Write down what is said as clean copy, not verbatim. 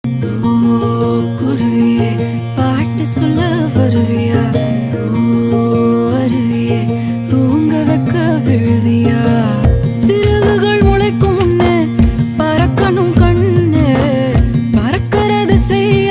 ஓ குருவியே பாட்டு சொல்ல வருவியா? ஓ அருவியே தூங்க வைக்க விழுவியா? சிறகுகள் முளைக்கும் முன்னே பறக்கணும் கண்ணு, பறக்கிறது செய்ய